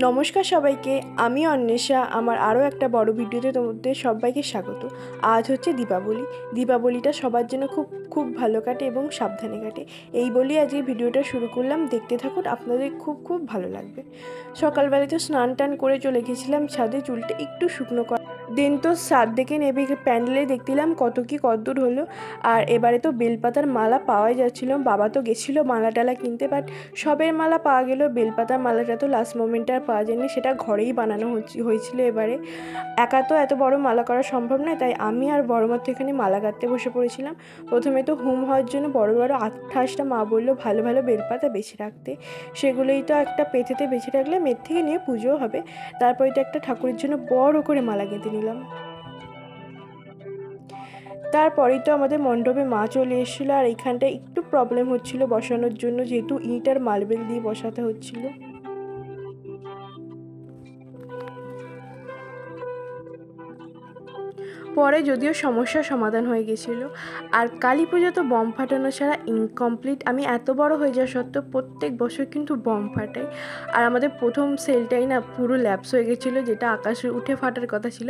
নমস্কার সবাইকে, আমি অন্বেষা। আমার আরও একটা বড় ভিডিওতে তোমাদের সবাইকে স্বাগত। আজ হচ্ছে দীপাবলি। দীপাবলিটা সবার জন্য খুব খুব ভালো কাটে এবং সাবধানে কাটে। এই বলেই আজকে ভিডিওটা শুরু করলাম। দেখতে থাকুন, আপনাদের খুব খুব ভালো লাগবে। সকালবেলাতে স্নান টান করে চলে গেছিলাম ছাদে চুলটা একটু শুকনো করা। দিন তো সাত দেখে নেবে প্যান্ডেলে দেখছিলাম কত কি কদ্দূর হলো। আর এবারে তো বেলপাতার মালা পাওয়াই যাচ্ছিল। বাবা তো গেছিলো মালা টালা কিনতে, বাট সবের মালা পাওয়া গেল, বেলপাতার মালাটা তো লাস্ট মোমেন্টে আর পাওয়া যায়নি। সেটা ঘরেই বানানো হয়েছিল। এবারে একা তো এত বড় মালা করা সম্ভব নয়, তাই আমি আর বড় মাত্র এখানে মালা কাটতে বসে পড়েছিলাম। প্রথমে তো হোম হওয়ার জন্য বড় বড় 28টা মা বললো ভালো ভালো বেলপাতা বেছে রাখতে। সেগুলোই তো একটা পেথেতে বেছে রাখলে মেয়ের থেকে নিয়ে পুজোও হবে। তারপরে তো একটা ঠাকুরের জন্য বড় করে মালা গেঁথে নিলাম। তারপরেই তো আমাদের মণ্ডপে মা চলে এসেছিলো। আর এইখানটা একটু প্রবলেম হচ্ছিল বসানোর জন্য, যেহেতু ইট আর মার্বেল দিয়ে বসাতে হচ্ছিল। পরে যদিও সমস্যার সমাধান হয়ে গেছিলো। আর কালী পুজো তো বম ফাটানো ছাড়া ইনকমপ্লিট। আমি এত বড় হয়ে যাওয়া সত্ত্বেও প্রত্যেক বছর কিন্তু বম ফাটাই। আর আমাদের প্রথম সেলটাই না পুরো ল্যাপস হয়ে গেছিলো, যেটা আকাশে উঠে ফাটার কথা ছিল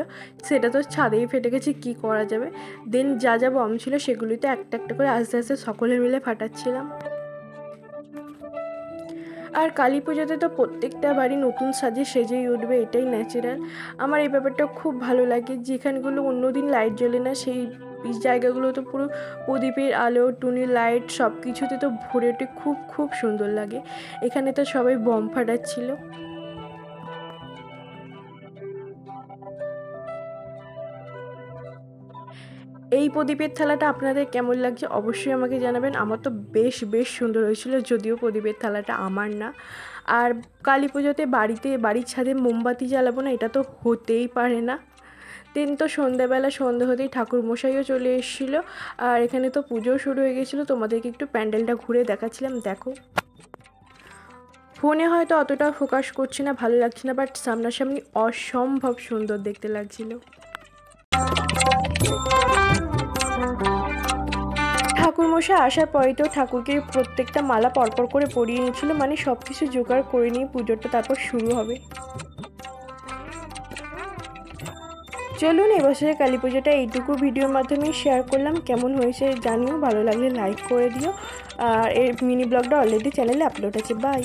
সেটা তো ছাদেই ফেটে গেছে, কি করা যাবে। দেন যা যা বম ছিল সেগুলি তো একটা একটা করে আস্তে আস্তে সকলে মিলে ফাটাচ্ছিলাম। আর কালী পুজোতে তো প্রত্যেকটা বাড়ি নতুন সাজে সেজেই উঠবে, এটাই ন্যাচারাল। আমার এই ব্যাপারটা খুব ভালো লাগে। যেখানগুলো অন্যদিন লাইট জ্বলে না সেই জায়গাগুলো তো পুরো প্রদীপের আলো, টুনি লাইট সব কিছুতে তো ভরে ওঠে, খুব খুব সুন্দর লাগে। এখানে তো সবাই বম ফাটাচ্ছিল। এই প্রদীপের থালাটা আপনাদের কেমন লাগছে অবশ্যই আমাকে জানাবেন। আমার তো বেশ বেশ সুন্দর হয়েছিল, যদিও প্রদীপের থালাটা আমার না। আর কালী পুজোতে বাড়ির ছাদে মোমবাতি জ্বালাবো না, এটা তো হতেই পারে না। দিন তো সন্ধ্যাবেলা সন্ধ্যে হতেই ঠাকুরমশাইও চলে এসেছিলো। আর এখানে তো পুজোও শুরু হয়ে গেছিলো। তোমাদেরকে একটু প্যান্ডেলটা ঘুরে দেখাচ্ছিলাম, দেখো। ফোনে হয়তো অতটা ফোকাস করছে না, ভালো লাগছে না, বাট সামনাসামনি অসম্ভব সুন্দর দেখতে লাগছিলো। ঠাকুরমশাই আসার পরেই তো ঠাকুরকে প্রত্যেকটা মালা পরপর করে পরিয়ে নিয়েছিল, মানে সব কিছু জোগাড় করে নিয়ে পুজোটা তারপর শুরু হবে। চলুন এবছরের কালী পুজোটা এইটুকু ভিডিওর মাধ্যমে শেয়ার করলাম। কেমন হয়েছে জানিও, ভালো লাগলে লাইক করে দিও। আর এর মিনি ব্লগটা অলরেডি চ্যানেলে আপলোড আছে। বাই।